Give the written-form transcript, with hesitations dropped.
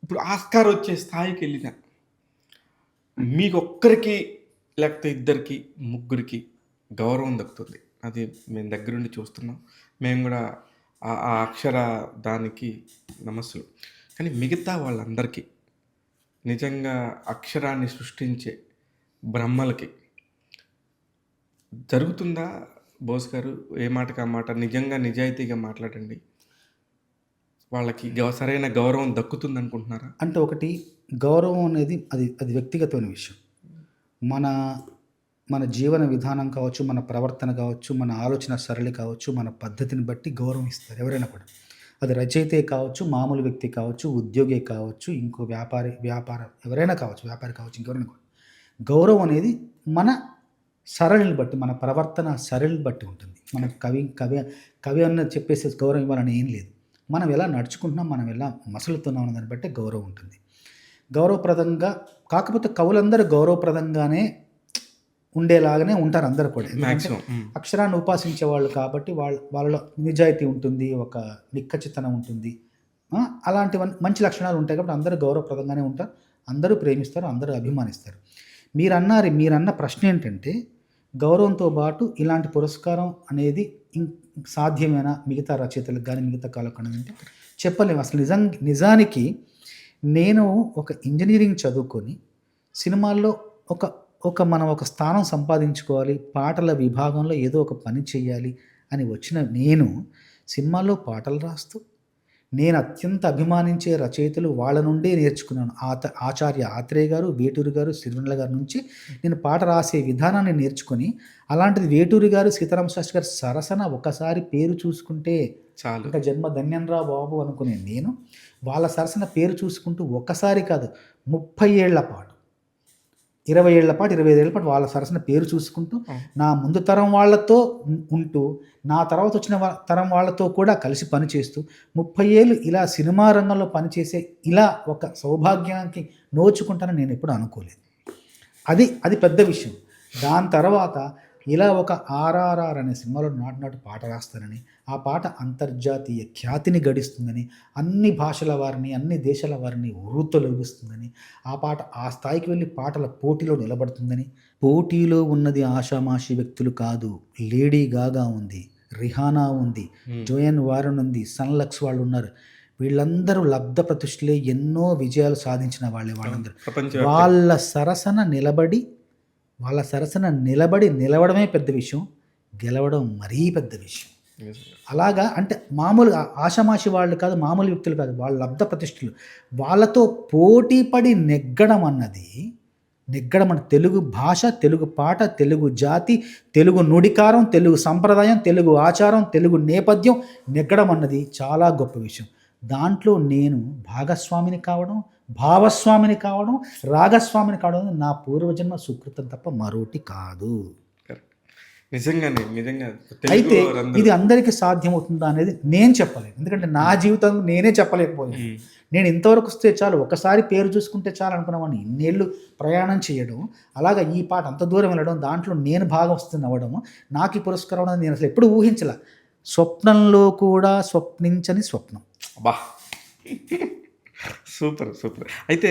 ఇప్పుడు ఆస్కార్ వచ్చే స్థాయికి వెళ్ళిన మీకొక్కరికి లేకపోతే ఇద్దరికి, ముగ్గురికి గౌరవం దక్కుతుంది. అది మేము దగ్గరుండి చూస్తున్నాం. మేము గూడా ఆ అక్షర దానికి నమస్సులు. కానీ మిగతా వాళ్ళందరికీ నిజంగా అక్షరాన్ని సృష్టించే బ్రహ్మలకి జరుగుతుందా బోస్ గారు? ఏ మాటకి ఆ మాట నిజంగా నిజాయితీగా మాట్లాడండి. వాళ్ళకి సరైన గౌరవం దక్కుతుందనుకుంటున్నారా? అంటే ఒకటి గౌరవం అనేది అది వ్యక్తిగతమైన విషయం. మన జీవన విధానం కావచ్చు, మన ప్రవర్తన కావచ్చు, మన ఆలోచన సరళి కావచ్చు, మన పద్ధతిని బట్టి గౌరవం ఇస్తారు ఎవరైనా కూడా. అది రచయితే కావచ్చు, మామూలు వ్యక్తి కావచ్చు, ఉద్యోగి కావచ్చు, ఇంకో వ్యాపారం ఎవరైనా కావచ్చు, వ్యాపారి కావచ్చు, ఇంకెవరైనా కూడా. గౌరవం అనేది మన సరళిని బట్టి, మన ప్రవర్తన సరళిని బట్టి ఉంటుంది. మన కవి అన్న చెప్పేసి గౌరవం ఇవ్వాలని ఏం లేదు. మనం ఎలా నడుచుకుంటున్నాం, మనం ఎలా మసలుతున్నాం అనే దాన్ని బట్టి గౌరవం ఉంటుంది. గౌరవప్రదంగా కాకపోతే కవులందరూ గౌరవప్రదంగానే ఉండేలాగానే ఉంటారు అందరూ కూడా. అక్షరాన్ని ఉపాసించే వాళ్ళు కాబట్టి వాళ్ళలో నిజాయితీ ఉంటుంది, ఒక నిక్కచ్చితనం ఉంటుంది, అలాంటివన్నీ మంచి లక్షణాలు ఉంటాయి కాబట్టి అందరూ గౌరవప్రదంగానే ఉంటారు, అందరూ ప్రేమిస్తారు, అందరూ అభిమానిస్తారు. మీరన్న ప్రశ్న ఏంటంటే గౌరవంతో పాటు ఇలాంటి పురస్కారం అనేది సాధ్యమేనా మిగతా రచయితలకు కానీ మిగతా కాలకు అంటే చెప్పలేము. అసలు నిజానికి నేను ఒక ఇంజనీరింగ్ చదువుకొని సినిమాల్లో మనం ఒక స్థానం సంపాదించుకోవాలి, పాటల విభాగంలో ఏదో ఒక పని చేయాలి అని వచ్చిన నేను సినిమాల్లో పాటలు రాస్తూ నేను అత్యంత అభిమానించే రచయితలు వాళ్ళ నుండే నేర్చుకున్నాను. ఆచార్య ఆత్రేయ గారు, వేటూరి గారు, సిరివెన్నెల గారి నుంచి నేను పాట రాసే విధానాన్ని నేర్చుకొని, అలాంటిది వేటూరి గారు, సీతారామ శాస్త్రి గారు సరసన ఒకసారి పేరు చూసుకుంటే చాలు, ఇంకా జన్మ ధన్యంరా బాబు అనుకునే నేను వాళ్ళ సరసన పేరు చూసుకుంటూ ఒక్కసారి కాదు 30 ఏళ్ల పాటు, 20 ఏళ్ల పాటు, 25 ఏళ్ల పాటు వాళ్ళ సరసన పేరు చూసుకుంటూ నా ముందు తరం వాళ్ళతో ఉంటూ నా తర్వాత వచ్చిన తరం వాళ్ళతో కూడా కలిసి పనిచేస్తూ 30 ఏళ్ళు ఇలా సినిమా రంగంలో పనిచేసే ఇలా ఒక సౌభాగ్యానికి నోచుకుంటానని నేను ఎప్పుడు అనుకోలేదు. అది పెద్ద విషయం. దాని తర్వాత ఇలా ఒక RRR అనే సినిమాలో నాటు పాట రాస్తానని, ఆ పాట అంతర్జాతీయ ఖ్యాతిని గడిస్తుందని, అన్ని భాషల వారిని, అన్ని దేశాల వారిని ఉర్రూతలొగిస్తుందని, ఆ పాట ఆ స్థాయికి వెళ్ళి పాటల పోటీలో నిలబడుతుందని. పోటీలో ఉన్నది ఆషామాషి వ్యక్తులు కాదు. లేడీ గాగా ఉంది, రిహానా ఉంది, జోయన్ వారన్ ఉంది, సన్లక్స్ వాళ్ళు ఉన్నారు. వీళ్ళందరూ లబ్ధ ప్రతిష్ఠలే, ఎన్నో విజయాలు సాధించిన వాళ్ళందరూ వాళ్ళ సరసన నిలబడమే పెద్ద విషయం, గెలవడం మరీ పెద్ద విషయం. అలాగా అంటే మామూలుగా ఆషామాషి వాళ్ళు కాదు, మామూలు వ్యక్తులు కాదు, వాళ్ళ లబ్ధ ప్రతిష్ఠలు వాళ్ళతో పోటీపడి నెగ్గడం అన్నది తెలుగు భాష, తెలుగు పాట, తెలుగు జాతి, తెలుగు నుడికారం, తెలుగు సంప్రదాయం, తెలుగు ఆచారం, తెలుగు నేపథ్యం నెగ్గడం అన్నది చాలా గొప్ప విషయం. దాంట్లో నేను భాగస్వామిని కావడం, భావస్వామిని కావడం, రాగస్వామిని కావడం నా పూర్వజన్మ సుకృతం తప్ప మరోటి కాదు. నిజంగా అయితే ఇది అందరికీ సాధ్యమవుతుందా అనేది నేను చెప్పలేను, ఎందుకంటే నా జీవితం నేనే చెప్పలేకపోయాను. నేను ఇంతవరకు వస్తే చాలు, ఒకసారి పేరు చూసుకుంటే చాలు అనుకున్నామని ఇన్నేళ్ళు ప్రయాణం చేయడం, అలాగా ఈ పాట అంత దూరం వెళ్ళడం, దాంట్లో నేను భాగవస్తుని అవ్వడం, నాకు ఈ పురస్కారం అనేది నేను అసలు ఎప్పుడు ఊహించలే. స్వప్నంలో కూడా స్వప్నించని స్వప్నం. బా సూపర్. అయితే